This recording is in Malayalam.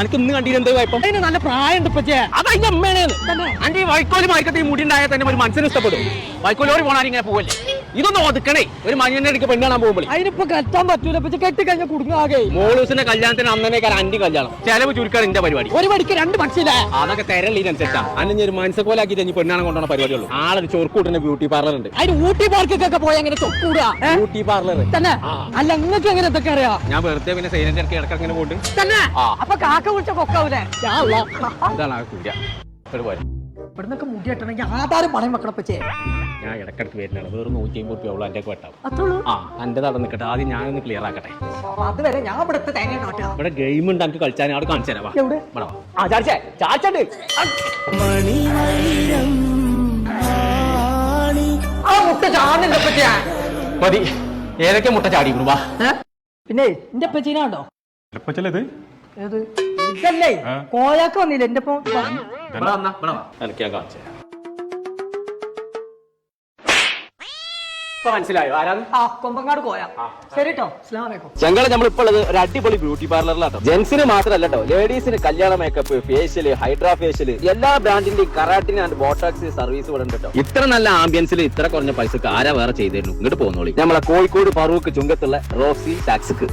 എനിക്ക് ഇന്ന് കണ്ടിട്ട് എന്ത് കുഴപ്പം? അതിന് നല്ല പ്രായമുണ്ട് ഇപ്പച്ചേ. അതതിന്റെ അമ്മയാണ്. അന്റെ ഈ വൈക്കോല് മാർക്കറ്റ് ഈ മുടി ഉണ്ടായാൽ തന്നെ ഒരു മനസ്സിന് ഇഷ്ടപ്പെടും. വൈക്കോലോട് പോണാൽ ഇങ്ങനെ പോവല്ലേ? ഇതൊന്നും ഒതുക്കണേ. ഒരു മഞ്ഞന്റെ ഇടയ്ക്ക് പെണ്ണ് കാണാൻ പോകുമ്പോൾ അതിനിപ്പോ കെട്ടാൻ പറ്റൂല. കെട്ടി കഴിഞ്ഞാൽ കുടുങ്ങാകെ. മോളൂസിന്റെ കല്യാണത്തിന് അന്നേക്കാൾ അന്റെ കല്യാണം ചെലവ് ചുരുക്കാണ് എന്റെ പരിപാടി. ഒരു മണിക്ക് 2 പക്ഷിയില്ല. അതൊക്കെ തെരലീനനുസരിച്ചാ. അന്നെ ഒരു മനസ്സോലാക്കിയിട്ട് ഇനി പെണ്ണാണ് കൊണ്ടുപോണ പരിപാടിയുള്ളൂ. ആളൊരു ചൊറുക്കൂട്ടിന്റെ ബ്യൂട്ടി പാർലർ ഉണ്ട്. അതിന് ഊട്ടി പാർക്കൊക്കെ പോയി അങ്ങനെ ചൊക്കൂടാ. ബ്യൂട്ടി പാർലർ തന്നെ. അല്ല നിങ്ങൾക്ക് എങ്ങനെ ഇതൊക്കെ അറിയാം? ഞാൻ വെറുതെ പിന്നെ സൈലന്റ് ഇടയ്ക്ക് ഇടയ്ക്ക് അങ്ങനെ പോയിട്ട് തന്നെ. അപ്പൊ കാക്ക വിളിച്ച കൊക്കാവൂലേ? ഇതാണ് ആ കൂര. പോലെ ഇവിടുന്നൊക്കെ മുടി കെട്ടണമെങ്കിൽ ആധാരം പണയം വെക്കണം പച്ചേ. ഞാൻ ഇടക്കിടക്ക് വരുന്നതാണ്. വെറും 150 ഉള്ളൂ എൻ്റെ വെട്ടാവും. അത്രയുള്ളൂ. എന്റെ തടം നിൽക്കട്ടെ. ആദ്യം ഞാനൊന്ന് ക്ലിയർ ആക്കട്ടെ. അതുവരെ ഞാൻ ഇവിടുത്തെ തേങ്ങ കാട്ടാ. ഇവിടെ ഗെയിം ഉണ്ട് എനിക്ക് കളിച്ചാൽ അവിടെ കാണിച്ചു തരാം. എവിടെ? ചാച്ചണ്ട് ആ മുട്ട ചാടുന്നില്ല പച്ചേ. മതി. ഏതൊക്കെ മുട്ട ചാടി വാ. പിന്നെ എന്റെ പച്ചീനാണ്ടോ? ഇത് ഏത്? ഇതല്ലേ കോയാക്ക് വന്നില്ല എന്റെ ഒപ്പം. എനിക്ക് ഞാൻ കാണിച്ചു തരാം. മനസ്സിലായോ ആരാണ്? ആ കൊമ്പങ്ങാട് കോയ. ശരി കേട്ടോ. അസ്സലാമു അലൈക്കും. ഞങ്ങൾ നമ്മളിപ്പോൾ ഉള്ളത് ഒരു അടിപൊളി ബ്യൂട്ടി പാർലറിലാട്ടോ. ജെന്റ്സിന് മാത്രമല്ല കേട്ടോ, ലേഡീസിന് കല്യാണ മേക്കപ്പ്, ഫേഷ്യല്, ഹൈഡ്രാ ഫേഷ്യല്, എല്ലാ ബ്രാൻഡിന്റെയും കറാട്ടിൻ ആൻഡ് ബോട്ടോക്സ് സർവീസ് ഇവിടെ ഉണ്ട് കേട്ടോ. ഇത്ര നല്ല ആംബിയൻസിൽ ഇത്ര കുറഞ്ഞ പൈസക്ക് ആരാ വേറെ ചെയ്തിരുന്നു? ഇങ്ങോട്ട് പോകുന്നോളി. നമ്മളെ കോഴിക്കോട് ഫറൂഖ് ചുങ്കത്തുള്ള റോസി ടാക്സിക്ക്.